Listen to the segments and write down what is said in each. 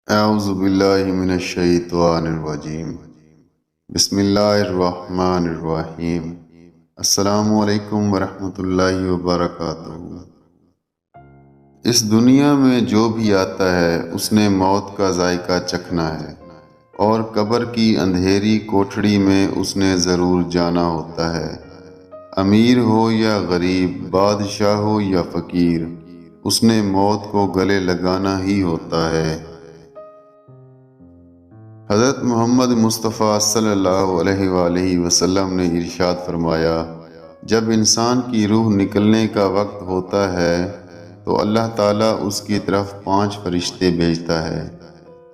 اعوذ باللہ من الشیطان الرجیم۔ بسم اللہ الرحمن الرحیم۔ السلام علیکم ورحمۃ اللہ وبرکاتہ۔ اس دنیا میں جو بھی آتا ہے اس نے موت کا ذائقہ چکھنا ہے، اور قبر کی اندھیری کوٹھڑی میں اس نے ضرور جانا ہوتا ہے۔ امیر ہو یا غریب، بادشاہ ہو یا فقیر، اس نے موت کو گلے لگانا ہی ہوتا ہے۔ حضرت محمد مصطفیٰ صلی اللہ علیہ وآلہ وسلم نے ارشاد فرمایا، جب انسان کی روح نکلنے کا وقت ہوتا ہے تو اللہ تعالیٰ اس کی طرف 5 فرشتے بھیجتا ہے۔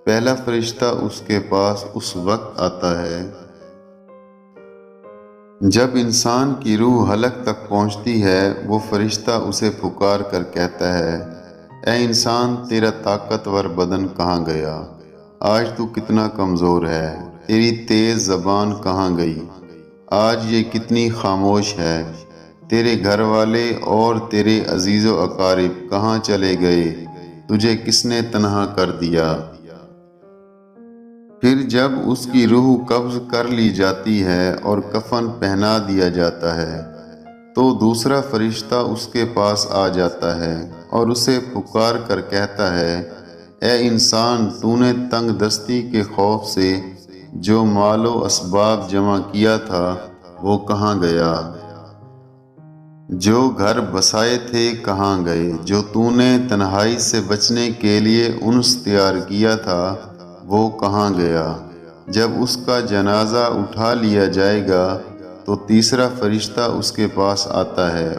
پہلا فرشتہ اس کے پاس اس وقت آتا ہے جب انسان کی روح حلق تک پہنچتی ہے۔ وہ فرشتہ اسے پکار کر کہتا ہے، اے انسان، تیرا طاقتور بدن کہاں گیا؟ آج تو کتنا کمزور ہے، تیری تیز زبان کہاں گئی؟ آج یہ کتنی خاموش ہے، تیرے گھر والے اور تیرے عزیز و اقارب کہاں چلے گئے؟ تجھے کس نے تنہا کر دیا؟ پھر جب اس کی روح قبض کر لی جاتی ہے اور کفن پہنا دیا جاتا ہے تو دوسرا فرشتہ اس کے پاس آ جاتا ہے اور اسے پکار کر کہتا ہے، اے انسان، تو نے تنگ دستی کے خوف سے جو مال و اسباب جمع کیا تھا وہ کہاں گیا؟ جو گھر بسائے تھے کہاں گئے؟ جو تو نے تنہائی سے بچنے کے لیے انس تیار کیا تھا وہ کہاں گیا؟ جب اس کا جنازہ اٹھا لیا جائے گا تو تیسرا فرشتہ اس کے پاس آتا ہے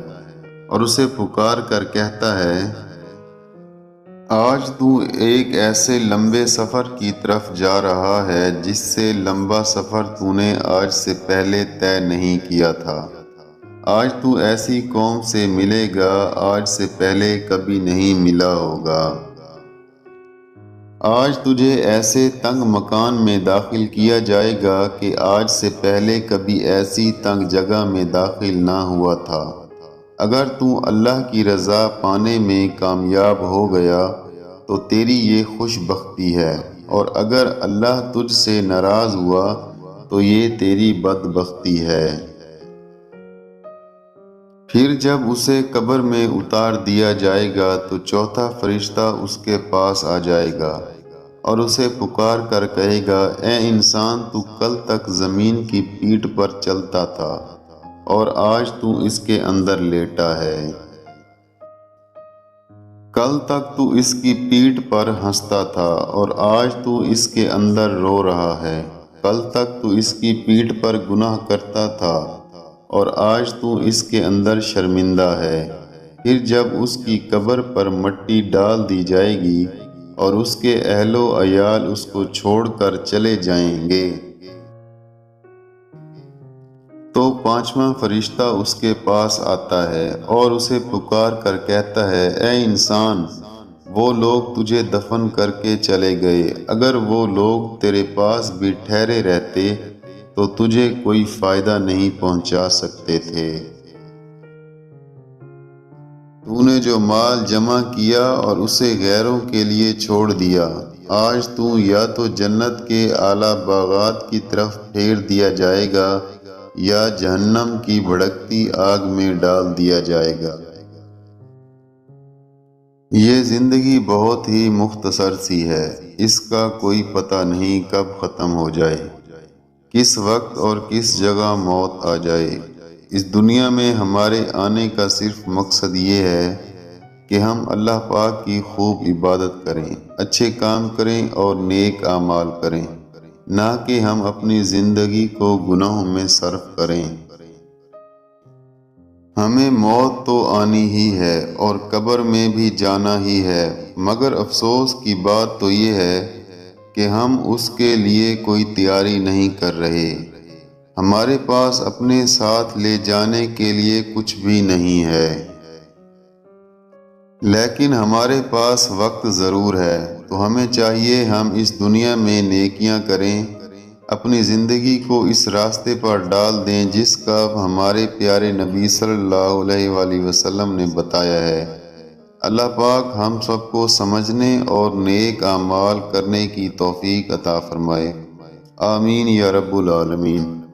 اور اسے پکار کر کہتا ہے، آج تو ایک ایسے لمبے سفر کی طرف جا رہا ہے جس سے لمبا سفر تو نے آج سے پہلے طے نہیں کیا تھا۔ آج تو ایسی قوم سے ملے گا آج سے پہلے کبھی نہیں ملا ہوگا۔ آج تجھے ایسے تنگ مکان میں داخل کیا جائے گا کہ آج سے پہلے کبھی ایسی تنگ جگہ میں داخل نہ ہوا تھا۔ اگر تو اللہ کی رضا پانے میں کامیاب ہو گیا تو تیری یہ خوش بختی ہے، اور اگر اللہ تجھ سے ناراض ہوا تو یہ تیری بدبختی ہے۔ پھر جب اسے قبر میں اتار دیا جائے گا تو چوتھا فرشتہ اس کے پاس آ جائے گا اور اسے پکار کر کہے گا، اے انسان، تو کل تک زمین کی پیٹھ پر چلتا تھا اور آج تو اس کے اندر لیٹا ہے۔ کل تک تو اس کی پیٹھ پر ہنستا تھا اور آج تو اس کے اندر رو رہا ہے۔ کل تک تو اس کی پیٹھ پر گناہ کرتا تھا اور آج تو اس کے اندر شرمندہ ہے۔ پھر جب اس کی قبر پر مٹی ڈال دی جائے گی اور اس کے اہل و عیال اس کو چھوڑ کر چلے جائیں گے تو 5واں فرشتہ اس کے پاس آتا ہے اور اسے پکار کر کہتا ہے، اے انسان، وہ لوگ تجھے دفن کر کے چلے گئے، اگر وہ لوگ تیرے پاس بھی ٹھہرے رہتے تو تجھے کوئی فائدہ نہیں پہنچا سکتے تھے۔ تو نے جو مال جمع کیا اور اسے غیروں کے لیے چھوڑ دیا، آج تو یا تو جنت کے اعلیٰ باغات کی طرف پھیر دیا جائے گا یا جہنم کی بھڑکتی آگ میں ڈال دیا جائے گا۔ یہ زندگی بہت ہی مختصر سی ہے، اس کا کوئی پتہ نہیں کب ختم ہو جائے، کس وقت اور کس جگہ موت آ جائے۔ اس دنیا میں ہمارے آنے کا صرف مقصد یہ ہے کہ ہم اللہ پاک کی خوب عبادت کریں، اچھے کام کریں اور نیک اعمال کریں، نہ کہ ہم اپنی زندگی کو گناہوں میں صرف کریں۔ ہمیں موت تو آنی ہی ہے اور قبر میں بھی جانا ہی ہے، مگر افسوس کی بات تو یہ ہے کہ ہم اس کے لیے کوئی تیاری نہیں کر رہے۔ ہمارے پاس اپنے ساتھ لے جانے کے لیے کچھ بھی نہیں ہے، لیکن ہمارے پاس وقت ضرور ہے، تو ہمیں چاہیے ہم اس دنیا میں نیکیاں کریں، اپنی زندگی کو اس راستے پر ڈال دیں جس کا ہمارے پیارے نبی صلی اللہ علیہ وآلہ وسلم نے بتایا ہے۔ اللہ پاک ہم سب کو سمجھنے اور نیک اعمال کرنے کی توفیق عطا فرمائے۔ آمین یا رب العالمین۔